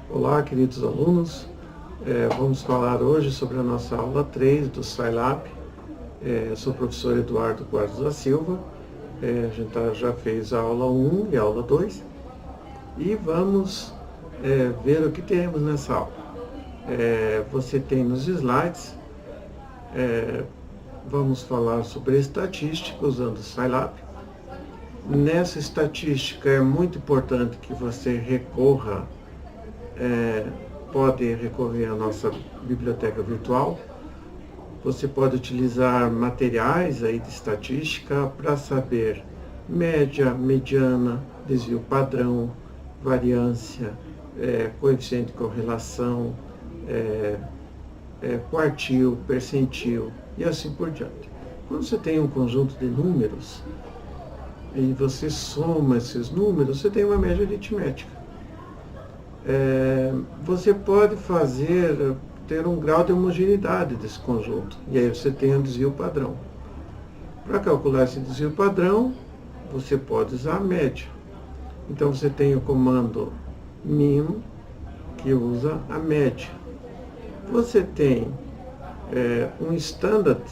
Olá, queridos alunos. Vamos falar hoje sobre a nossa aula 3 do Scilab. Eu sou o professor Eduardo Guardas da Silva. A gente já fez a aula 1 e a aula 2. E vamos ver o que temos nessa aula. Você tem nos slides, vamos falar sobre estatística usando o Scilab. Nessa estatística é muito importante que você pode recorrer à nossa biblioteca virtual. Você pode utilizar materiais aí de estatística para saber média, mediana, desvio padrão, variância, coeficiente de correlação, quartil, percentil e assim por diante. Quando você tem um conjunto de números e você soma esses números, você tem uma média aritmética. Você pode ter um grau de homogeneidade desse conjunto, e aí você tem um desvio padrão. Para calcular esse desvio padrão, você pode usar a média. Então você tem o comando min, que usa a média. Você tem um standard,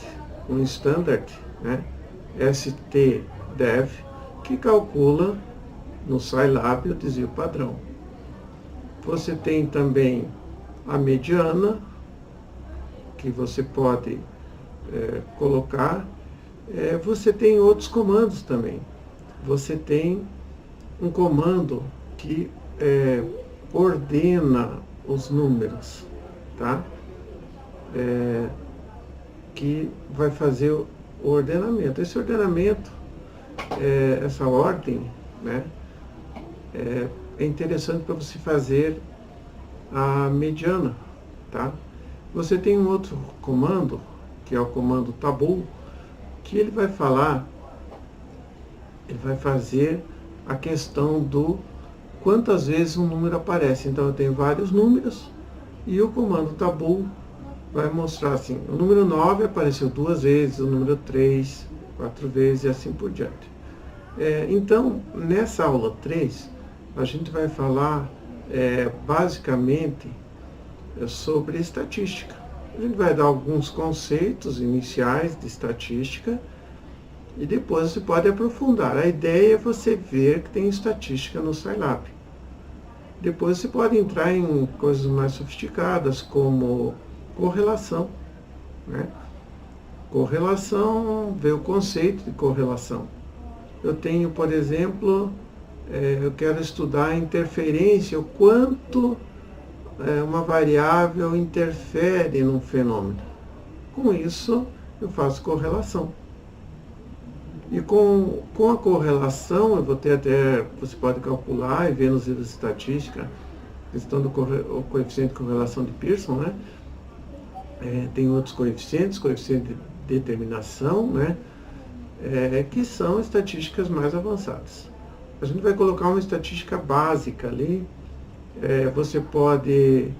né, stdev, que calcula no Scilab o desvio padrão. Você tem também a mediana, que você pode colocar. Você tem outros comandos também. Você tem um comando que ordena os números, tá? Que vai fazer o ordenamento. Esse ordenamento, essa ordem, né, é interessante para você fazer a mediana, tá? Você tem um outro comando, que é o comando tabu, que ele vai fazer a questão do quantas vezes um número aparece. Então eu tenho vários números e o comando tabu vai mostrar assim, o número 9 apareceu 2 vezes, o número 3, 4 vezes e assim por diante. Então, nessa aula 3, a gente vai falar basicamente sobre estatística. A gente vai dar alguns conceitos iniciais de estatística e depois você pode aprofundar. A ideia é você ver que tem estatística no Scilab. Depois você pode entrar em coisas mais sofisticadas, como correlação, né? Correlação, ver o conceito de correlação. Eu tenho, por exemplo, eu quero estudar a interferência, o quanto uma variável interfere num fenômeno. Com isso, eu faço correlação. E com a correlação, eu vou ter você pode calcular e ver nos livros de estatística, a questão do coeficiente de correlação de Pearson, né? Tem outros coeficiente de determinação, né? Que são estatísticas mais avançadas. A gente vai colocar uma estatística básica ali. Você pode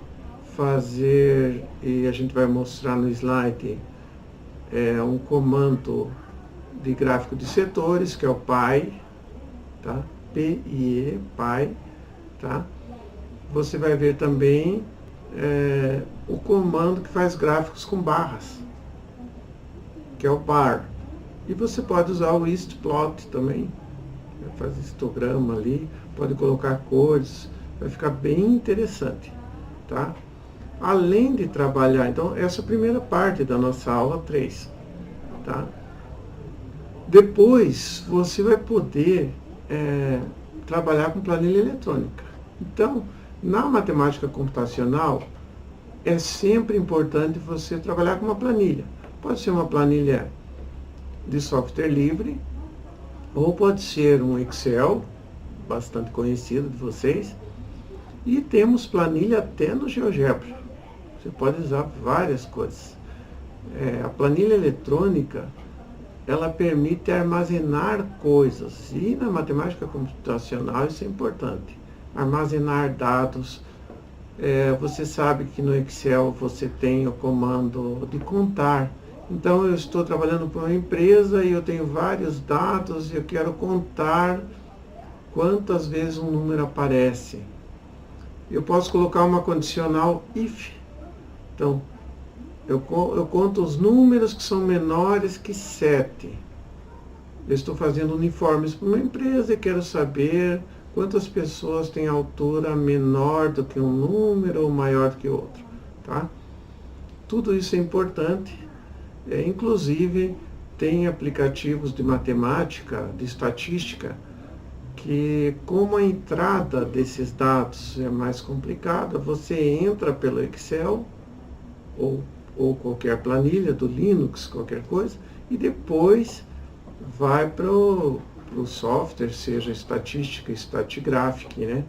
fazer, e a gente vai mostrar no slide, um comando de gráfico de setores, que é o PIE, tá? PIE, PIE, tá? Você vai ver também o comando que faz gráficos com barras, que é o bar. E você pode usar o istplot também, faz histograma ali, pode colocar cores, vai ficar bem interessante, tá? Além de trabalhar, então, essa é a primeira parte da nossa aula 3, tá? Depois, você vai poder trabalhar com planilha eletrônica. Então, na matemática computacional, é sempre importante você trabalhar com uma planilha. Pode ser uma planilha de software livre, ou pode ser um Excel, bastante conhecido de vocês, e temos planilha até no GeoGebra. Você pode usar várias coisas. A planilha eletrônica, ela permite armazenar coisas, e na matemática computacional isso é importante. Armazenar dados. Você sabe que no Excel você tem o comando de contar. Então eu estou trabalhando para uma empresa e eu tenho vários dados e eu quero contar quantas vezes um número aparece. Eu posso colocar uma condicional if. Então, eu conto os números que são menores que 7. Eu estou fazendo uniformes para uma empresa e quero saber quantas pessoas têm altura menor do que um número ou maior do que outro. Tá? Tudo isso é importante. Inclusive, tem aplicativos de matemática, de estatística, que como a entrada desses dados é mais complicada, você entra pelo Excel ou qualquer planilha do Linux, qualquer coisa, e depois vai para o software, seja estatística, Statigraphic, né?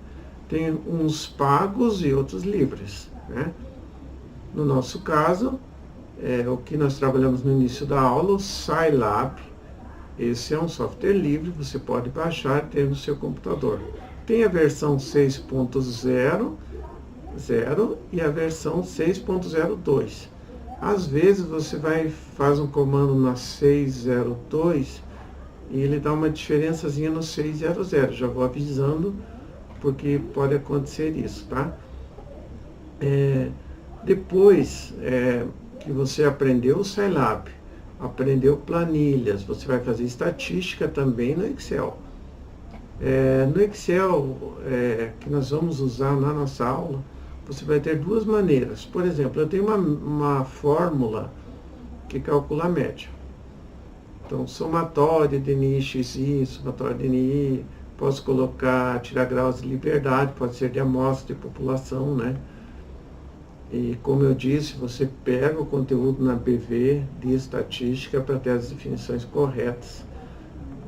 Tem uns pagos e outros livres, né? No nosso caso, o que nós trabalhamos no início da aula, o Scilab. Esse é um software livre, você pode baixar e ter no seu computador. Tem a versão 6.0 e a versão 6.02. Às vezes você faz um comando na 602 e ele dá uma diferençazinha no 600. Já vou avisando, porque pode acontecer isso, tá? Depois que você aprendeu o Scilab, aprendeu planilhas, você vai fazer estatística também no Excel. No Excel, que nós vamos usar na nossa aula, você vai ter duas maneiras. Por exemplo, eu tenho uma fórmula que calcula a média. Então, somatório de NI XI, somatório de NI, posso colocar, tirar graus de liberdade, pode ser de amostra de população, né? E como eu disse, você pega o conteúdo na BV de estatística para ter as definições corretas,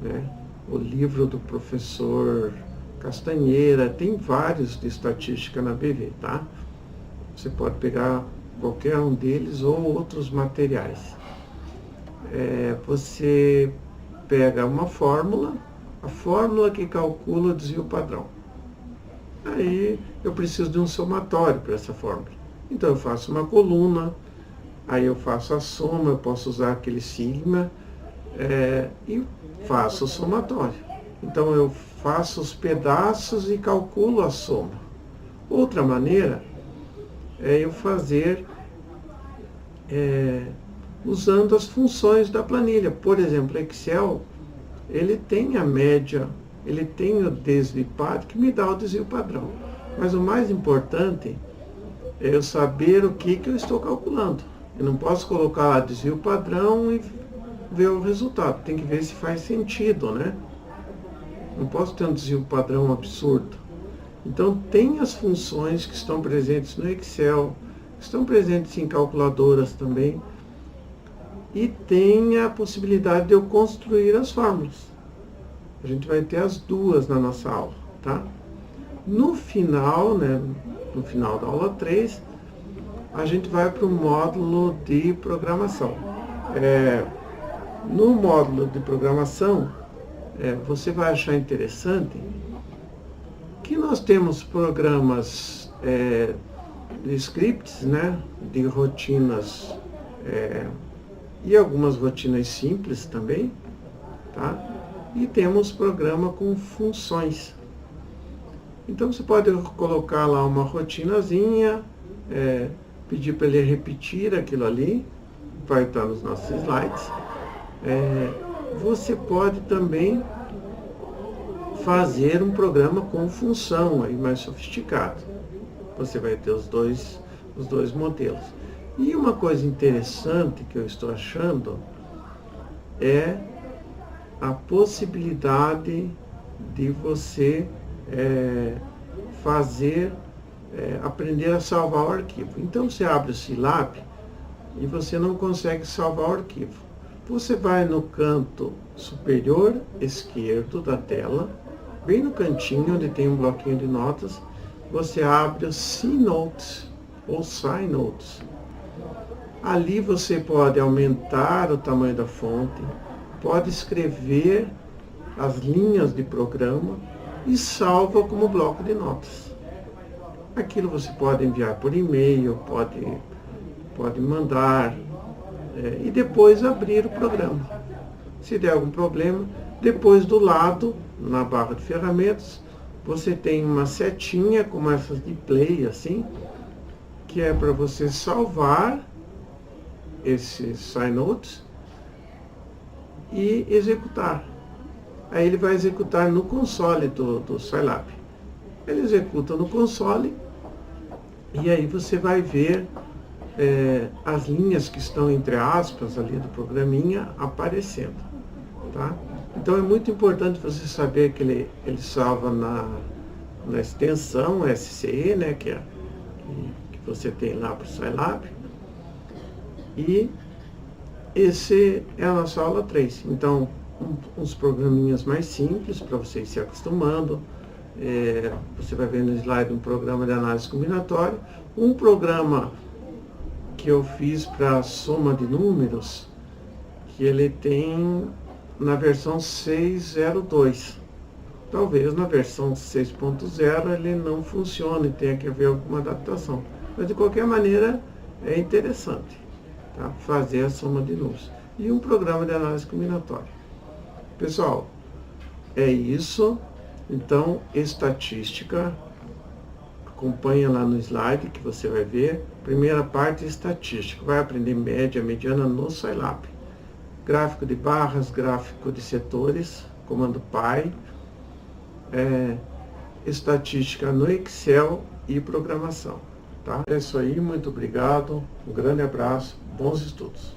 né? O livro do professor Castanheira, tem vários de estatística na BV, tá? Você pode pegar qualquer um deles ou outros materiais. Você pega uma fórmula, a fórmula que calcula o desvio padrão. Aí eu preciso de um somatório para essa fórmula. Então eu faço uma coluna, aí eu faço a soma, eu posso usar aquele sigma e faço o somatório. Então eu faço os pedaços e calculo a soma. Outra maneira é eu fazer usando as funções da planilha. Por exemplo, Excel, ele tem a média, ele tem o desvio-padrão, que me dá o desvio padrão. Mas o mais importante é eu saber o que eu estou calculando. Eu não posso colocar lá desvio padrão e ver o resultado. Tem que ver se faz sentido, né? Não posso ter um desvio padrão absurdo. Então, tem as funções que estão presentes no Excel, que estão presentes em calculadoras também, e tem a possibilidade de eu construir as fórmulas. A gente vai ter as duas na nossa aula, tá? No final, né, no final da aula 3, a gente vai para o módulo de programação. No módulo de programação, você vai achar interessante que nós temos programas de scripts, né, de rotinas e algumas rotinas simples também, tá? E temos programa com funções. Então você pode colocar lá uma rotinazinha, pedir para ele repetir aquilo ali, vai estar nos nossos slides. Você pode também fazer um programa com função aí mais sofisticado. Você vai ter os dois modelos. E uma coisa interessante que eu estou achando é a possibilidade de você aprender a salvar o arquivo. Então você abre o Scilab e você não consegue salvar o arquivo. Você vai no canto superior esquerdo da tela, bem no cantinho onde tem um bloquinho de notas, você abre o C-Notes ou SciNotes. Ali você pode aumentar o tamanho da fonte, pode escrever as linhas de programa e salva como bloco de notas. Aquilo você pode enviar por e-mail, pode mandar e depois abrir o programa. Se der algum problema, depois do lado, na barra de ferramentas, você tem uma setinha como essas de play, assim, que é para você salvar esses SciNotes e executar. Aí ele vai executar no console do Scilab. Ele executa no console e aí você vai ver as linhas que estão entre aspas ali do programinha aparecendo, tá? Então é muito importante você saber que ele salva na extensão SCE, né, que você tem lá para o Scilab. E esse é a nossa aula 3. Então, uns programinhas mais simples para vocês se acostumando. Você vai ver no slide um programa de análise combinatória. Um programa que eu fiz para soma de números, que ele tem na versão 6.02. Talvez na versão 6.0 ele não funcione, tenha que haver alguma adaptação. Mas de qualquer maneira é interessante, tá? Fazer a soma de números. E um programa de análise combinatória. Pessoal, é isso. Então, estatística, acompanha lá no slide que você vai ver. Primeira parte, estatística. Vai aprender média, mediana no Scilab. Gráfico de barras, gráfico de setores, comando PY. Estatística no Excel e programação. Tá? É isso aí, muito obrigado. Um grande abraço, bons estudos.